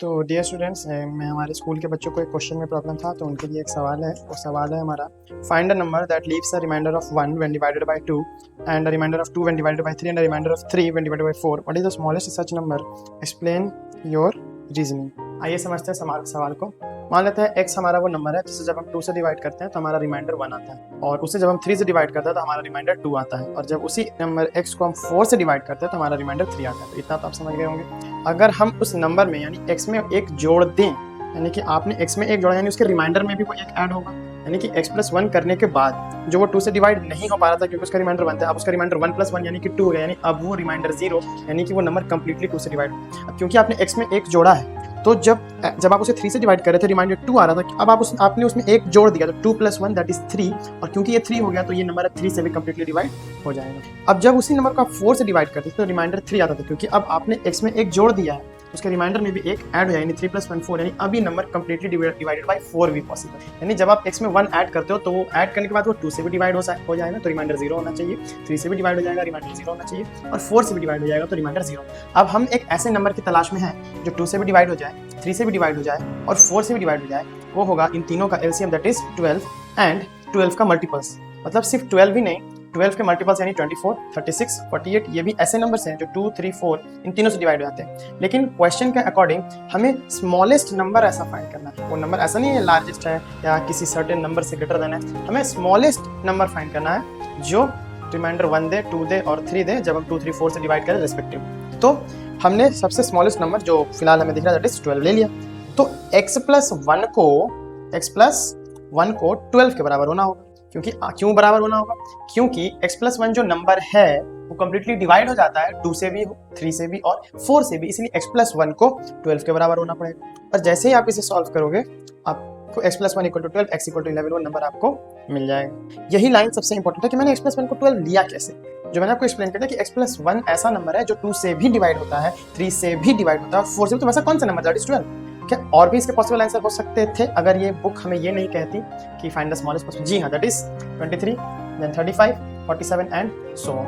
तो dear students, मैं हमारे स्कूल के बच्चों को एक क्वेश्चन में प्रॉब्लम था, तो उनके लिए एक सवाल है। वो सवाल है हमारा, find a number that leaves a remainder of 1 when divided by 2 and a remainder of 2 when divided by 3 and a remainder of 3 when divided by 4। What is the smallest such number? Explain your reasoning. आइए समझते हैं सवाल को। मान लेते हैं x हमारा वो नंबर है जिसे जब हम 2 से डिवाइड करते हैं तो हमारा रिमाइंडर 1 आता है, और उसे जब हम 3 से डिवाइड करते हैं तो हमारा रिमाइंडर 2 आता है, और जब उसी नंबर x को हम 4 से डिवाइड करते हैं तो हमारा रिमाइंडर 3 आता है। तो इतना तो आप समझ गए होंगे। अगर हम उस नंबर में यानी x में एक जोड़ दें, यानी कि आपने x में एक जोड़ा यानी उसके रिमाइंडर में भी वो एक ऐड होगा, यानी कि x + 1 करने के बाद जो वो 2 से डिवाइड नहीं हो पा रहा था क्योंकि उसका रिमाइंडर 1 था, अब उसका रिमाइंडर 1 + 1 यानी कि 2 हो गया, यानी अब वो रिमाइंडर 0, यानी कि वो नंबर कंप्लीटली 2 से डिवाइड हो। अब क्योंकि आपने x में एक जोड़ा है, तो जब आप उसे 3 से डिवाइड कर रहे थे रिमाइंडर 2 आ रहा था, अब आपने उसमें एक जोड़ दिया तो 2 + 1 दैट इज 3, और क्योंकि ये 3 हो गया तो ये नंबर 3 से भी कंप्लीटली डिवाइड हो जाएगा। अब जब उसी नंबर को आप 4 से डिवाइड करते थे तो रिमाइंडर 3 आता था, क्योंकि अब आपने x में एक जोड़ दिया है, उसके रिमाइंडर में भी एक ऐड हो जाए, यानी 3 + 1 4, यानी अब ये नंबर कंप्लीटली डिवाइडेड बाय 4 भी पॉसिबल। यानी जब आप x में 1 ऐड करते हो तो वो ऐड करने के बाद वो 2 से भी डिवाइड हो जाएगा तो रिमाइंडर 0 होना चाहिए, 3 से भी डिवाइड हो जाएगा रिमाइंडर 0 होना चाहिए, और 4 से भी डिवाइड हो जाएगा तो रिमाइंडर 0। अब हम एक ऐसे नंबर की तलाश में हैं जो 2 से भी डिवाइड हो जाए, 3 से भी डिवाइड हो जाए और 4 से भी डिवाइड हो जाए। वो होगा इन तीनों का एलसीएम दैट इज 12 एंड 12 का मल्टीपल्स, मतलब सिर्फ 12 ही नहीं, 12 के मल्टीपल्स यानी 24, 36, 48, ये भी ऐसे नंबर्स हैं जो 2, 3, 4 इन तीनों से डिवाइड हो जाते हैं। लेकिन क्वेश्चन के अकॉर्डिंग हमें स्मॉलेस्ट नंबर ऐसा फाइंड करना है। वो नंबर ऐसा नहीं है लार्जेस्ट है या किसी सर्टेन नंबर से ग्रेटर देन है, हमें स्मॉलेस्ट नंबर फाइंड करना है जो रिमाइंडर 1 दे, 2 दे और 3 दे जब हम 2, 3, 4 से डिवाइड करें रिस्पेक्टिव। तो हमने सबसे स्मॉलेस्ट नंबर जो फिलहाल हमें दिख रहा है दैट इज 12 ले लिया। तो x + 1 को 12 के बराबर होना होगा। क्यों बराबर होना होगा? क्योंकि x + 1 जो नंबर है वो कंप्लीटली डिवाइड हो जाता है 2 से भी, 3 से भी और 4 से भी, इसलिए x + 1 को 12 के बराबर होना पड़ेगा। और जैसे ही आप इसे सॉल्व करोगे आपको x + 1 = 12, x = 11 वो नंबर आपको मिल जाएगा। यही लाइन सबसे इंपॉर्टेंट है कि मैंने x + 1 को 12 लिया कैसे। जो मैंने आपको एक्सप्लेन किया था कि x + 1 ऐसा नंबर है जो 2 से भी डिवाइड होता है, 3 से भी डिवाइड होता है और 4 से भी। तो वैसा कौन सा नंबर दैट इज 12? क्या और भी इसके पॉसिबल आंसर हो सकते थे अगर ये बुक हमें ये नहीं कहती कि फाइंड द स्मॉलेस्ट पॉसिबल? जी हाँ, that is 23, then 35, 47 and so on.